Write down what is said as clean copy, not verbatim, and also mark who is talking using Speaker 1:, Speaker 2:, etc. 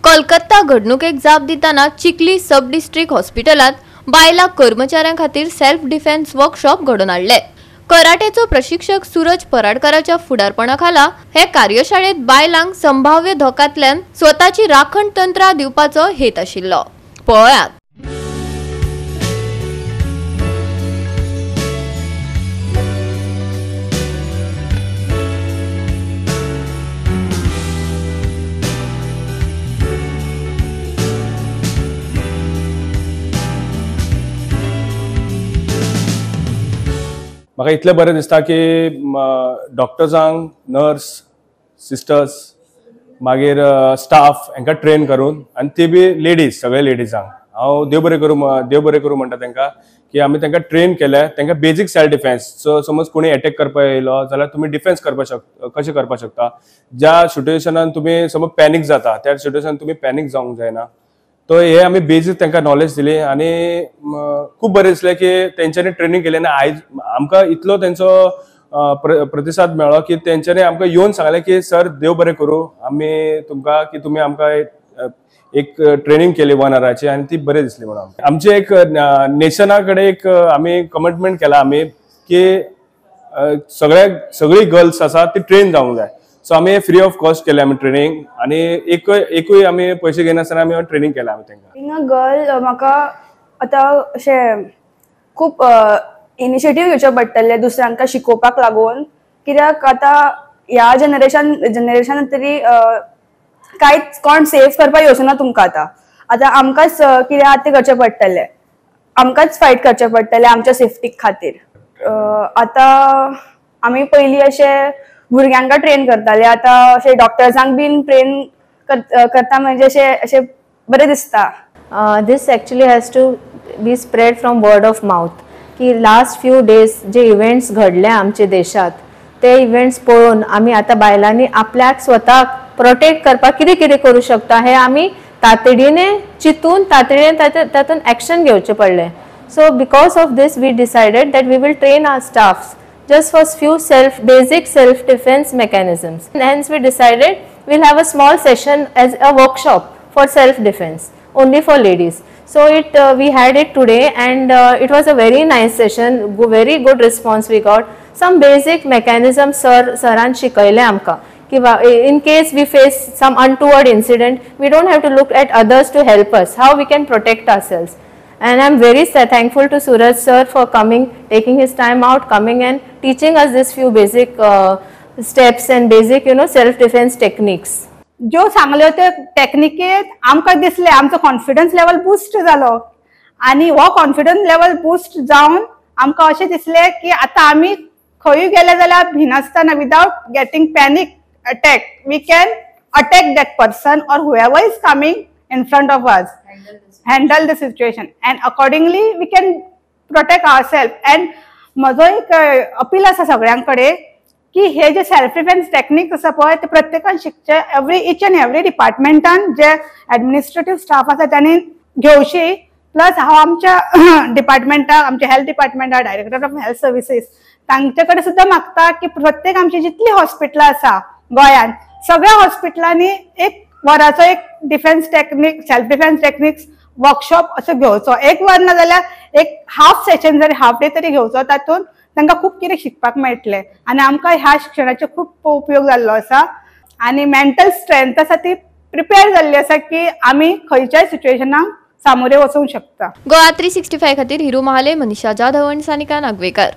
Speaker 1: कोलकाता घडणुकेक जाप दिताना चिखली सब डिस्ट्रिक्ट हॉस्पिटलात बायला कर्मचाऱ्यां खातीर सेल्फ डिफेन्स वर्कशॉप घडोवन हाडले। कराटेचो प्रशिक्षक सूरज पराडकराच्या फुडारपणाखाला हे कार्यशाळेत बायलांक संभाव्य धोक्यांतल्यान स्वताची राखण तंत्रा दिवपाचो हेत आशिल्लो। पळयात।
Speaker 2: म्हाका इतले बरें दिसता की डॉक्टर्सांक, नर्स, सिस्टर्स, मागीर स्टाफ हांकां ट्रेन करून आनी ती बी लेडीज, सगळे लेडीजांक हांव देव बरें करूं म्हणटा तांकां की आमी तांकां ट्रेन केल्या। तांकां बेजीक सेल्फ डिफेन्स, सो समज कोणी अटॅक करपाक येयलो जाल्यार तुमी डिफेन्स कशें करपाक शकता। ज्या सिच्युएशनान तुमी समज पॅनीक जाता त्या सिच्युएशनान तुमी पॅनीक जावंक जायना। तो हे आमी बेजीक तांकां नॉलेज दिली आनी खूब बरें दिसलें की तेंच्यांनी ट्रेनिंग केली आनी आयज आमकां इतलो तेंचो प्रतिसाद मेळ्ळो की तेंच्यांनी आमकां येवन सांगलें की सर देव बरें करूं, आमी तुमकां की तुमी आमकां एक ट्रेनिंग केली 1 वराची आनी ती बरी दिसली म्हणून आमचे एक नेशना कडेन एक आमी कमिटमेंट केला आमी की सगळी गर्ल्स आसा ती ट्रेन जावंक जाय। सो आमी फ्री ऑफ कॉस्ट केले आमी ट्रेनिंग आनी एकूय आमी पयशे घेनासतना आमी ट्रेनिंग केला आमी तांकां।
Speaker 3: गर्ल म्हाका आतां अशें खूब इनिशिएटीव घेवचे पडटले दुसऱ्यांक शिकोवपाक लागून, कित्याक आतां ह्या जनरेशन तरी कांयच कोण सेव करपाक येवचो ना तुमकां। आतां आमकांच कितें आतां तें करचें पडटलें, आमकांच फायट करचें पडटलें आमच्या सेफ्टी खातीर। आतां आमी पयलीं अशें भुरग्यांक ट्रेन करताले, आतां अशें डॉक्टर्सांक बीन ट्रेन करता म्हणजे अशें बरें दिसता।
Speaker 4: This actually has to be spread from word of mouth की लास्ट फ्यू डेज जे इव्हेंट्स घडले आमच्या देशात ते इव्हेंट्स पळोवन आमी आतां बायलांनी आपल्याक स्वताक प्रोटेक्ट करपाक कितें कितें करूं शकता हे आमी तातडीने चिंतून तातून एक्शन घेवचें पडलें। So because of this we decided that we will train our staffs just for few basic self defense mechanisms. And hence we decided we'll have a small session as a workshop for self defense only for ladies. So we had it today and it was a very nice session, very good response we got. Some basic mechanisms saran shikayle amka ki in case we face some untoward incident, we don't have to look at others to help us, how we can protect ourselves. And I'm very thankful to Suraj sir for coming, taking his time out, coming and teaching us these few basic steps and basic self defense techniques.
Speaker 5: जो सांगल्यो ते टॅक्निकेत आमकां दिसले आमचो confidence level boost जालो आनी हो confidence level boost जावन आमकां अशें दिसलें की आतां आमी खंय गेले जाल्यार भिनासतना without getting panic attack we can attack that person और whoever is coming in front of us, handle the situation and accordingly we can protect ourselves. And म्हजो एक अपील आसा सगळ्यांकडे की हे जे सेल्फ डिफेन्स टेक्निक आसा पळय ते प्रत्येकान शिकचे। ईच एंड एवरी डिपार्टमेंटान जे एडमिनिस्ट्रेटिव्ह स्टाफ आसा त्यांनी घेवची। प्लस हांव आमच्या डिपार्टमेंटाक, आमच्या हेल्थ डिपार्टमेंटाक, डायरेक्टर ऑफ हेल्थ सर्विसेस तांचे कडेन सुद्दां मागता की प्रत्येक आमची जितली हॉस्पिटलां आसा गोंयान सगळ्या हॉस्पिटलांनी एक वराचो एक defence technique, self defence techniques workshop असो घेवचो। 1 वर ना जाल्यार एक हाफ सेशन जरी हाफ डे तरी घेवचो, तातून तांकां खूब कितें शिकपाक मेळटलें आनी आमकां ह्या शिक्षणाचो खूब उपयोग जाल्लो आसा आनी मेंटल स्ट्रेंथ आसा ती प्रिपेअर जाल्ली आसा की आमी खंयच्याय सिच्युएशनाक सामोरे वचूंक शकता।
Speaker 1: गोवा 365 खातीर हिरू महाले, मनीषा जाधव आनी सानिका नागवेकर।